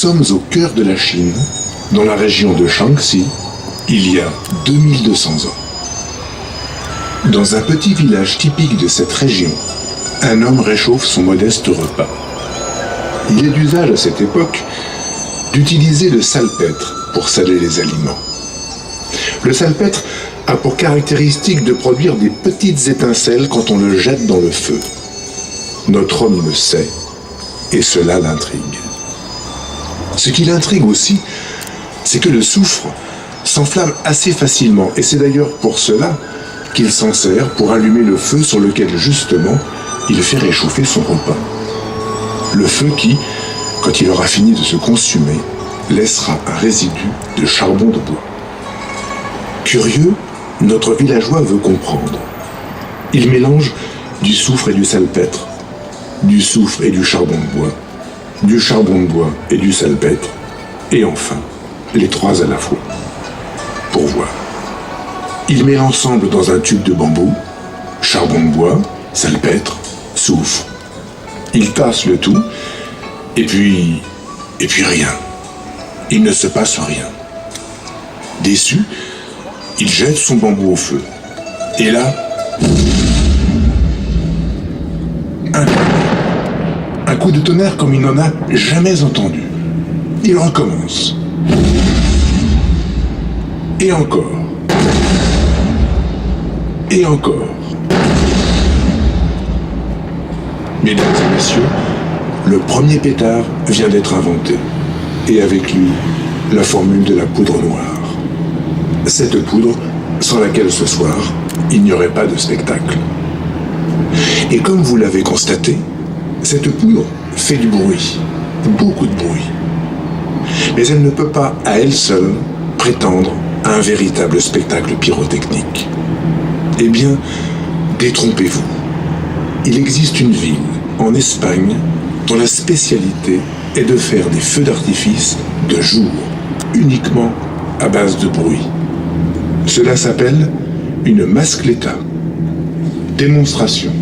sommes au cœur de la Chine, dans la région de Shaanxi, il y a 2200 ans. Dans un petit village typique de cette région, un homme réchauffe son modeste repas. Il est d'usage à cette époque d'utiliser le salpêtre pour saler les aliments. Le salpêtre a pour caractéristique de produire des petites étincelles quand on le jette dans le feu. Notre homme le sait, et cela l'intrigue. Ce qui l'intrigue aussi, c'est que le soufre s'enflamme assez facilement, et c'est d'ailleurs pour cela qu'il s'en sert pour allumer le feu sur lequel, justement, il fait réchauffer son repas. Le feu qui, quand il aura fini de se consumer, laissera un résidu de charbon de bois. Curieux, notre villageois veut comprendre. Il mélange du soufre et du salpêtre, du soufre et du charbon de bois, du charbon de bois et du salpêtre, et enfin, les trois à la fois. Pour voir. Il met l'ensemble dans un tube de bambou, charbon de bois, salpêtre, soufre. Il tasse le tout, et puis rien. Il ne se passe rien. Déçu, il jette son bambou au feu. Et là, un coup de tonnerre comme il n'en a jamais entendu. Il recommence. Et encore. Et encore. Mesdames et messieurs, le premier pétard vient d'être inventé. Et avec lui, la formule de la poudre noire. Cette poudre, sans laquelle ce soir, il n'y aurait pas de spectacle. Et comme vous l'avez constaté, cette poudre fait du bruit, beaucoup de bruit. Mais elle ne peut pas, à elle seule, prétendre à un véritable spectacle pyrotechnique. Eh bien, détrompez-vous. Il existe une ville, en Espagne, dont la spécialité est de faire des feux d'artifice de jour, uniquement à base de bruit. Cela s'appelle une mascleta. Démonstration.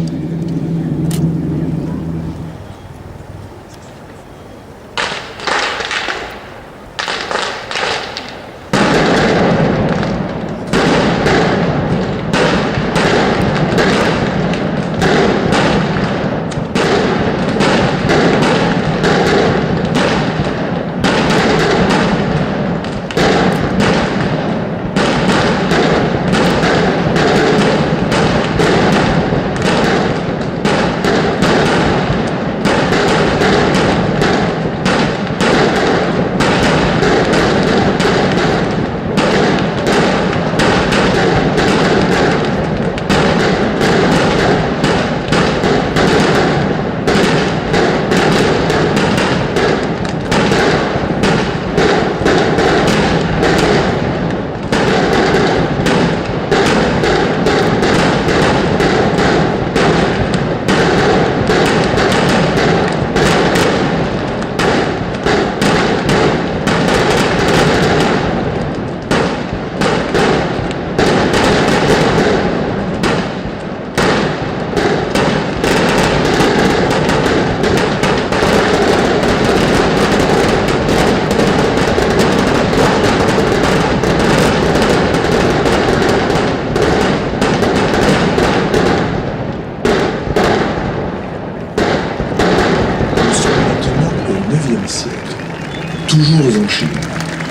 Toujours en Chine,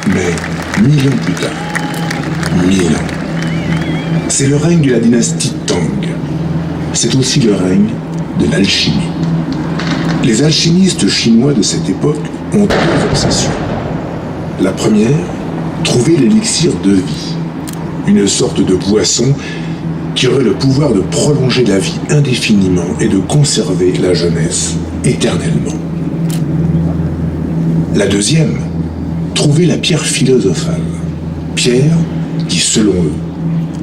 mais 1000 ans plus tard. 1000 ans. C'est le règne de la dynastie Tang. C'est aussi le règne de l'alchimie. Les alchimistes chinois de cette époque ont deux obsessions. La première, trouver l'élixir de vie, une sorte de boisson qui aurait le pouvoir de prolonger la vie indéfiniment et de conserver la jeunesse éternellement. La deuxième, trouver la pierre philosophale, pierre qui, selon eux,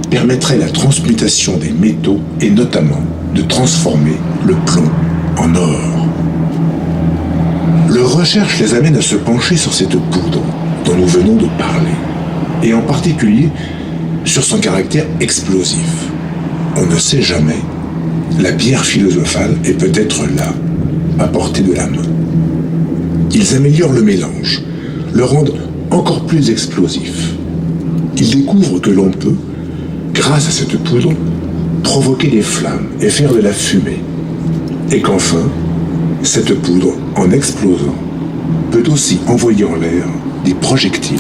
permettrait la transmutation des métaux et notamment de transformer le plomb en or. Leur recherche les amène à se pencher sur cette poudre dont nous venons de parler, et en particulier sur son caractère explosif. On ne sait jamais, la pierre philosophale est peut-être là, à portée de la main. Ils améliorent le mélange, le rendent encore plus explosif. Ils découvrent que l'on peut, grâce à cette poudre, provoquer des flammes et faire de la fumée. Et qu'enfin, cette poudre, en explosant, peut aussi envoyer en l'air des projectiles.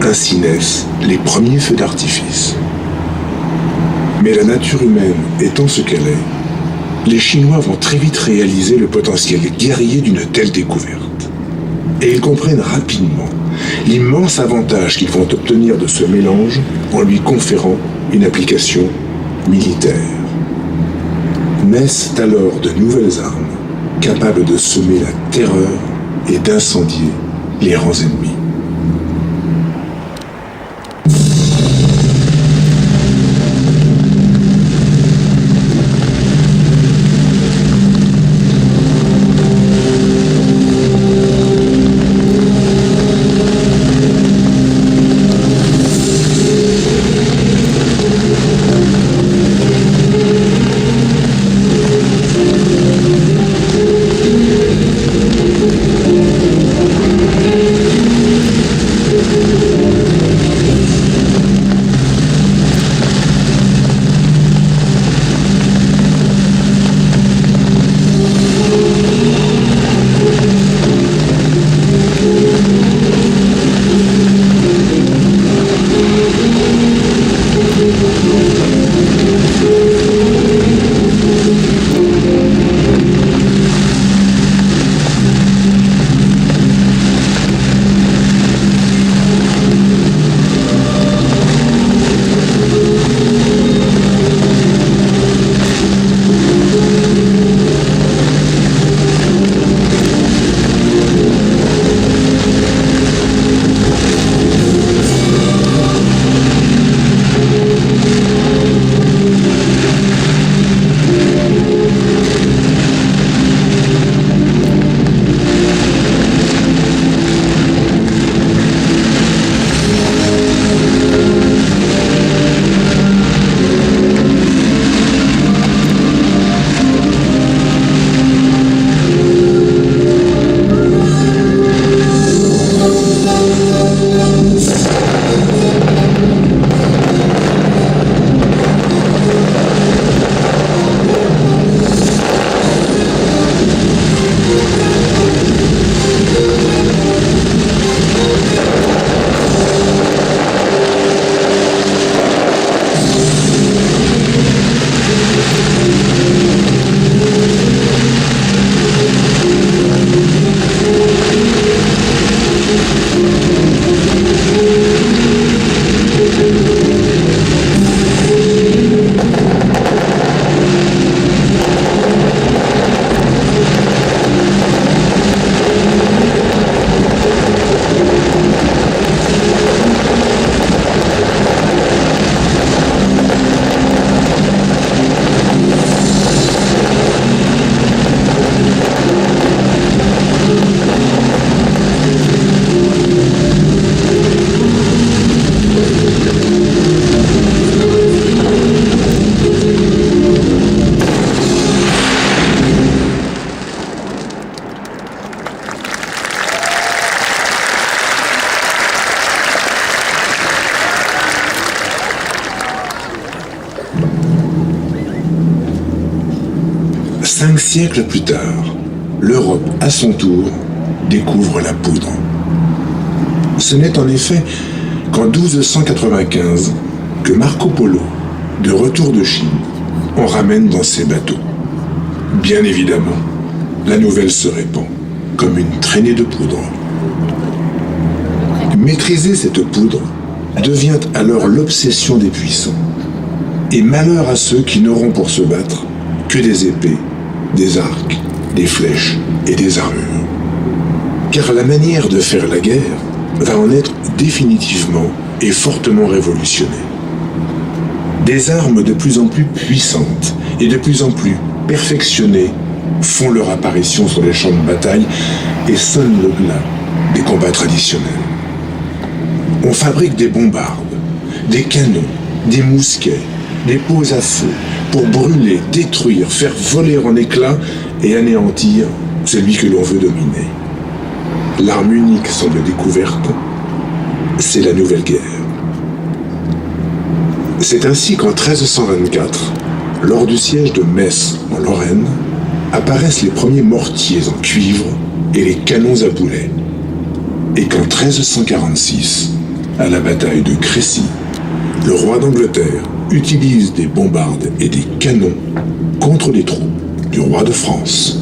Ainsi naissent les premiers feux d'artifice. Mais la nature humaine étant ce qu'elle est, les Chinois vont très vite réaliser le potentiel guerrier d'une telle découverte. Et ils comprennent rapidement l'immense avantage qu'ils vont obtenir de ce mélange en lui conférant une application militaire. Naissent alors de nouvelles armes capables de semer la terreur et d'incendier les rangs ennemis. Cinq siècles plus tard, l'Europe, à son tour, découvre la poudre. Ce n'est en effet qu'en 1295 que Marco Polo, de retour de Chine, en ramène dans ses bateaux. Bien évidemment, la nouvelle se répand comme une traînée de poudre. Maîtriser cette poudre devient alors l'obsession des puissants. Et malheur à ceux qui n'auront pour se battre que des épées, des arcs, des flèches et des armures. Car la manière de faire la guerre va en être définitivement et fortement révolutionnée. Des armes de plus en plus puissantes et de plus en plus perfectionnées font leur apparition sur les champs de bataille et sonnent le glas des combats traditionnels. On fabrique des bombardes, des canons, des mousquets, des pots à feu pour brûler, détruire, faire voler en éclats et anéantir celui que l'on veut dominer. L'arme unique semble découverte, c'est la nouvelle guerre. C'est ainsi qu'en 1324, lors du siège de Metz en Lorraine, apparaissent les premiers mortiers en cuivre et les canons à boulets. Et qu'en 1346, à la bataille de Crécy, le roi d'Angleterre utilise des bombardes et des canons contre les troupes du roi de France.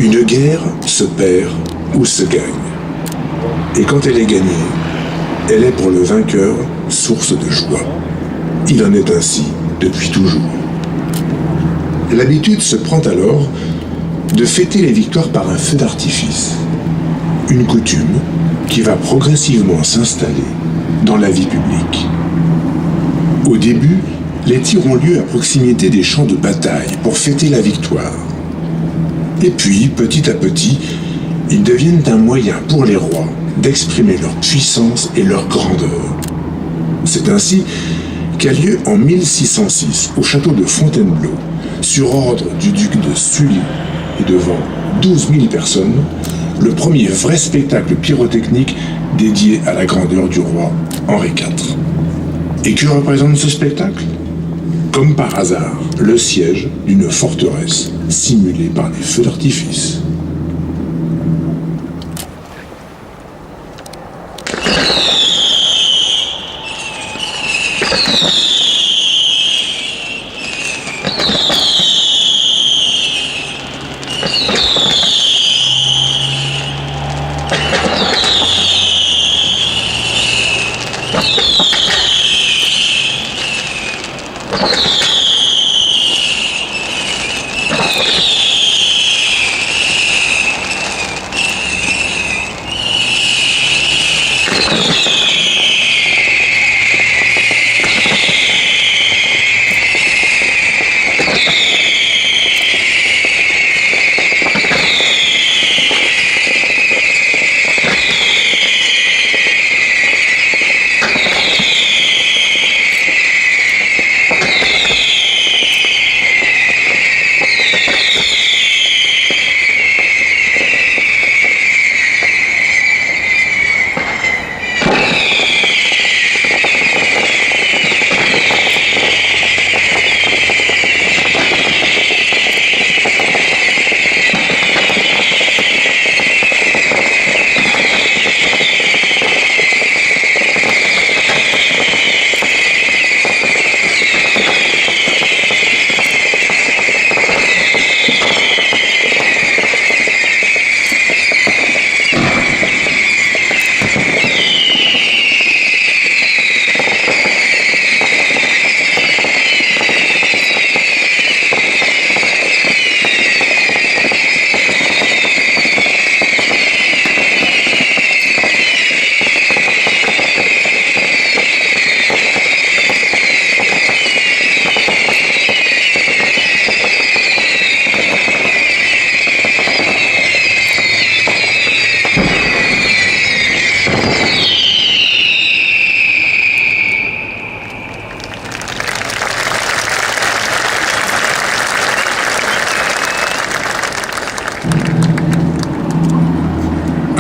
Une guerre se perd ou se gagne. Et quand elle est gagnée, elle est pour le vainqueur source de joie. Il en est ainsi depuis toujours. L'habitude se prend alors de fêter les victoires par un feu d'artifice. Une coutume qui va progressivement s'installer dans la vie publique. Au début, les tirs ont lieu à proximité des champs de bataille pour fêter la victoire. Et puis, petit à petit, ils deviennent un moyen pour les rois d'exprimer leur puissance et leur grandeur. C'est ainsi qu'a lieu en 1606, au château de Fontainebleau, sur ordre du duc de Sully et devant 12 000 personnes, le premier vrai spectacle pyrotechnique dédié à la grandeur du roi Henri IV. Et que représente ce spectacle ? Comme par hasard, le siège d'une forteresse simulée par des feux d'artifice. You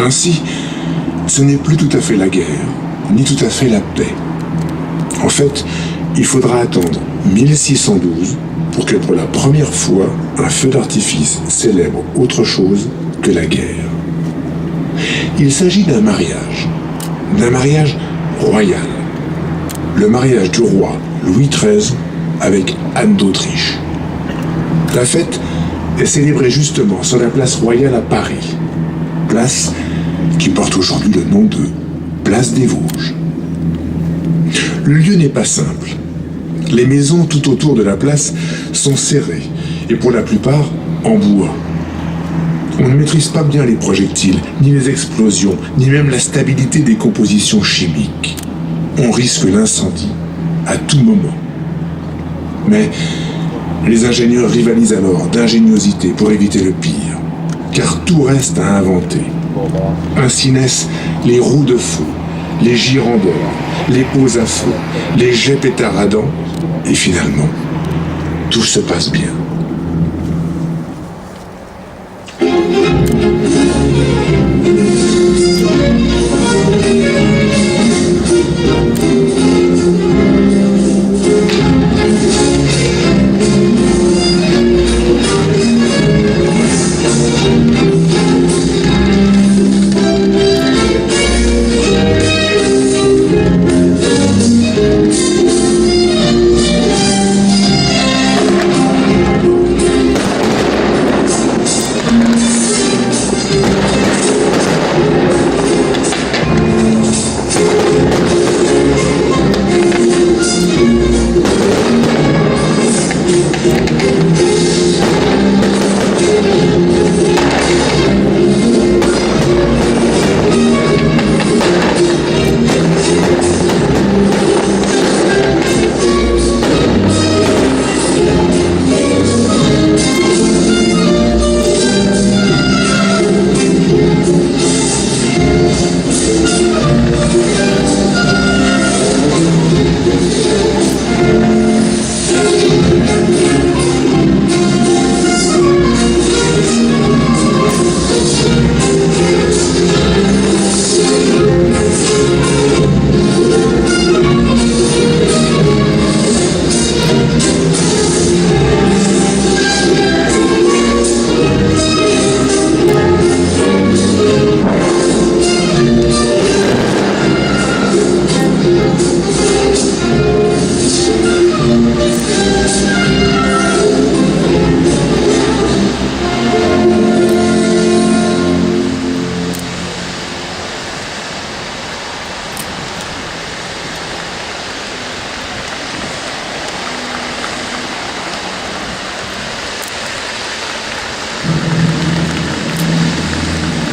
Ainsi, ce n'est plus tout à fait la guerre, ni tout à fait la paix. En fait, il faudra attendre 1612 pour que pour la première fois, un feu d'artifice célèbre autre chose que la guerre. Il s'agit d'un mariage royal. Le mariage du roi Louis XIII avec Anne d'Autriche. La fête est célébrée justement sur la place royale à Paris, place qui porte aujourd'hui le nom de Place des Vosges. Le lieu n'est pas simple. Les maisons tout autour de la place sont serrées et pour la plupart en bois. On ne maîtrise pas bien les projectiles, ni les explosions, ni même la stabilité des compositions chimiques. On risque l'incendie à tout moment. Mais les ingénieurs rivalisent alors d'ingéniosité pour éviter le pire, car tout reste à inventer. Ainsi naissent les roues de feu, les girandeurs, les pots à feu, les jets pétaradants, et finalement, tout se passe bien.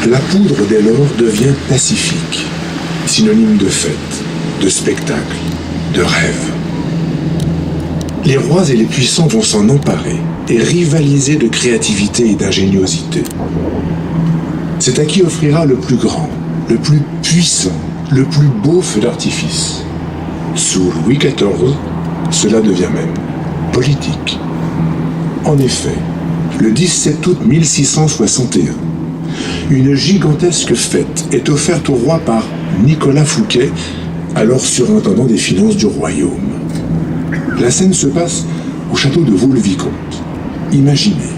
La poudre, dès lors, devient pacifique, synonyme de fête, de spectacle, de rêve. Les rois et les puissants vont s'en emparer et rivaliser de créativité et d'ingéniosité. C'est à qui offrira le plus grand, le plus puissant, le plus beau feu d'artifice. Sous Louis XIV, cela devient même politique. En effet, le 17 août 1661, une gigantesque fête est offerte au roi par Nicolas Fouquet, alors surintendant des finances du royaume. La scène se passe au château de Vaux-le-Vicomte. Imaginez,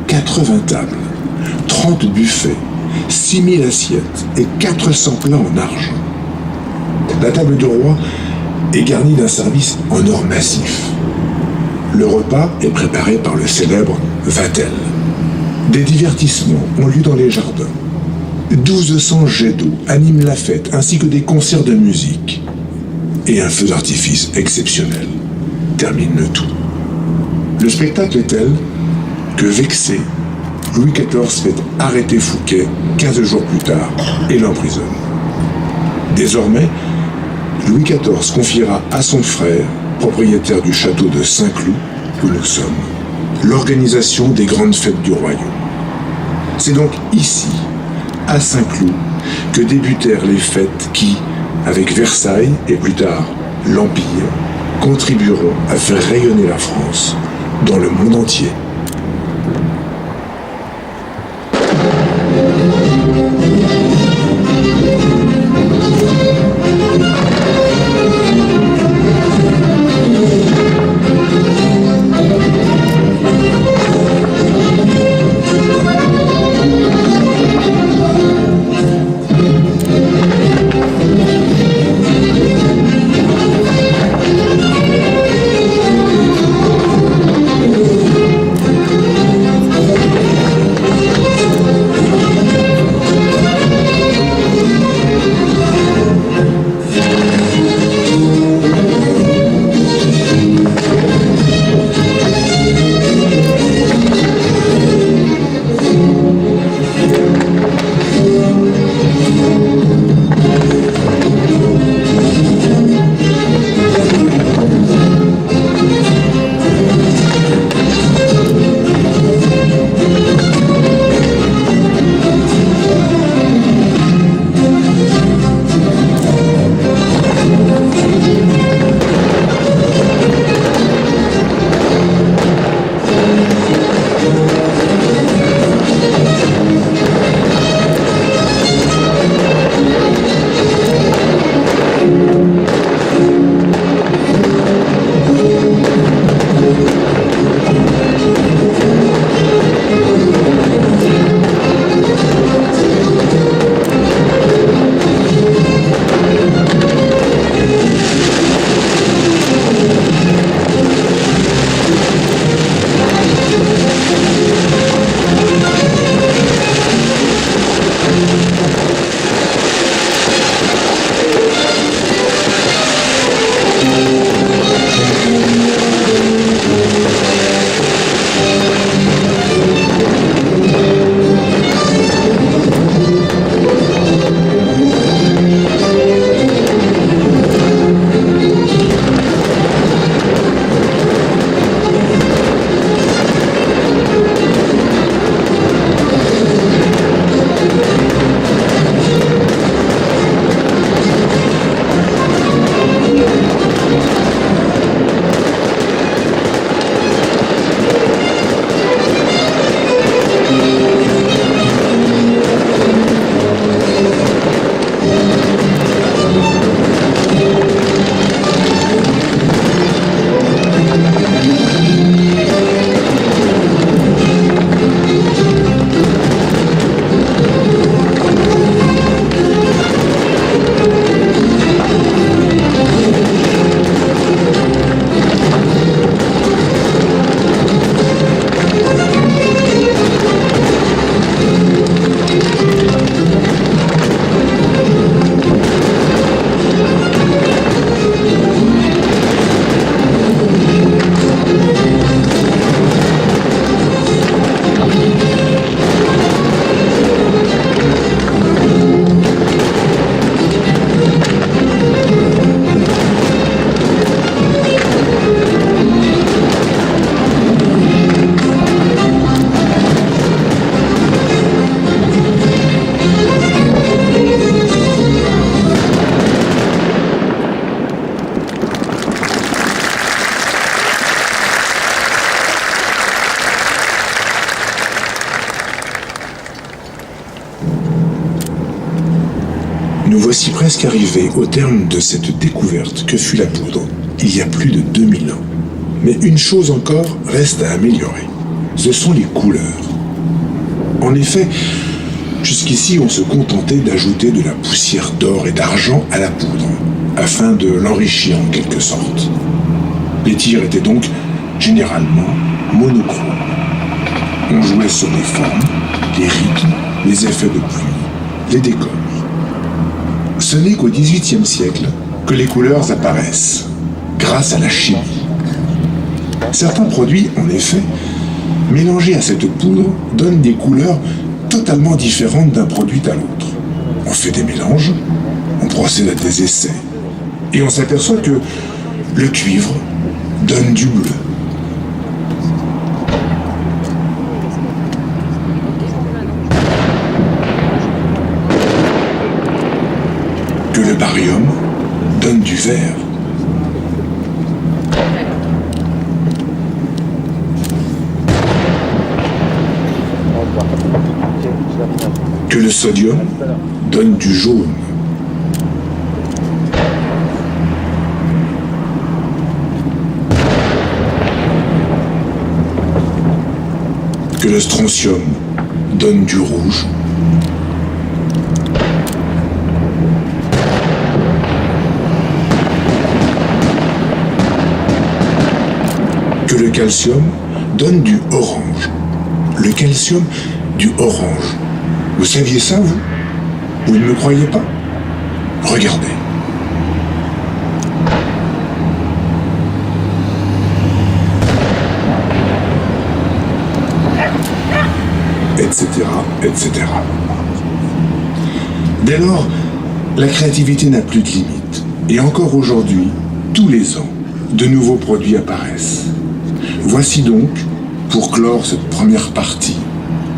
80 tables, 30 buffets, 6000 assiettes et 400 plats en argent. La table du roi est garnie d'un service en or massif. Le repas est préparé par le célèbre Vatel. Des divertissements ont lieu dans les jardins. 1200 jets d'eau animent la fête, ainsi que des concerts de musique. Et un feu d'artifice exceptionnel termine le tout. Le spectacle est tel que, vexé, Louis XIV fait arrêter Fouquet 15 jours plus tard et l'emprisonne. Désormais, Louis XIV confiera à son frère, propriétaire du château de Saint-Cloud, où nous sommes, l'organisation des grandes fêtes du royaume. C'est donc ici, à Saint-Cloud, que débutèrent les fêtes qui, avec Versailles et plus tard l'Empire, contribueront à faire rayonner la France dans le monde entier. presque arrivé au terme de cette découverte que fut la poudre, il y a plus de 2000 ans. Mais une chose encore reste à améliorer. Ce sont les couleurs. En effet, jusqu'ici, on se contentait d'ajouter de la poussière d'or et d'argent à la poudre, afin de l'enrichir en quelque sorte. Les tirs étaient donc généralement monochromes. On jouait sur les formes, les rythmes, les effets de pluie, les décors. Ce n'est qu'au XVIIIe siècle que les couleurs apparaissent, grâce à la chimie. Certains produits, en effet, mélangés à cette poudre, donnent des couleurs totalement différentes d'un produit à l'autre. On fait des mélanges, on procède à des essais, et on s'aperçoit que le cuivre donne du bleu. Que le barium donne du vert. Que le sodium donne du jaune. Que le strontium donne du rouge. Que le calcium donne du orange. Le calcium du orange. Vous saviez ça, vous? Vous ne me croyez pas? Regardez. Etc., etc. Dès lors, la créativité n'a plus de limite. Et encore aujourd'hui, tous les ans, de nouveaux produits apparaissent. Voici donc, pour clore cette première partie,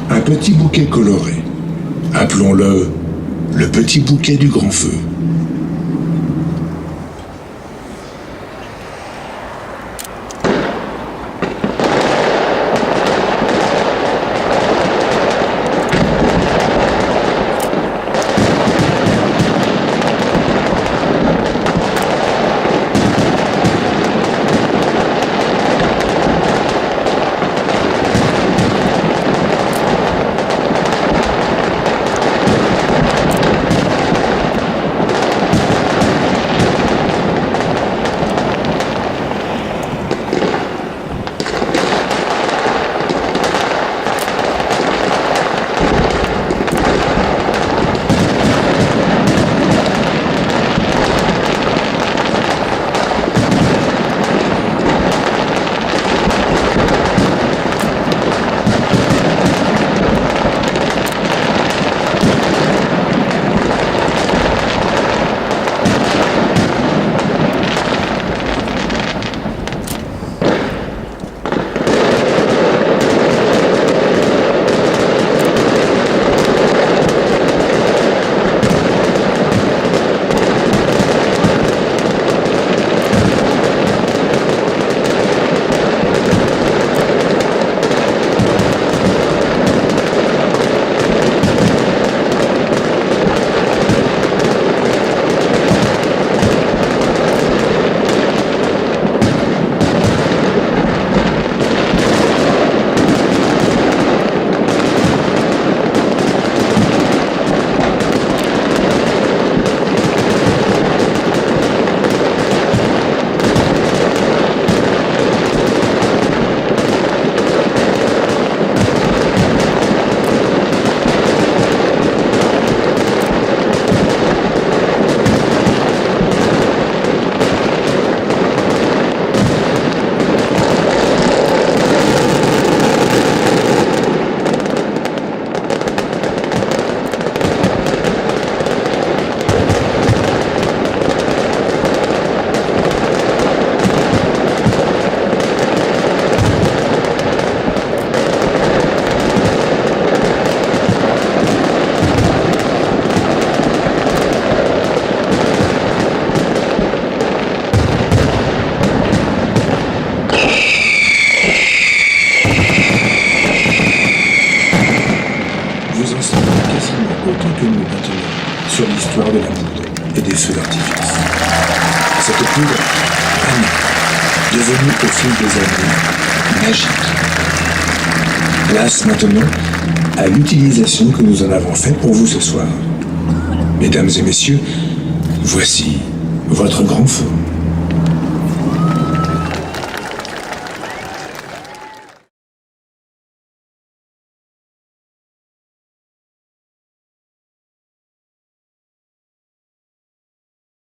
un petit bouquet coloré. Appelons-le le petit bouquet du grand feu. et des feux d'artifice. Cette poudre, devenue au fil des années magique. Place maintenant à l'utilisation que nous en avons faite pour vous ce soir. Mesdames et messieurs, voici votre grand feu.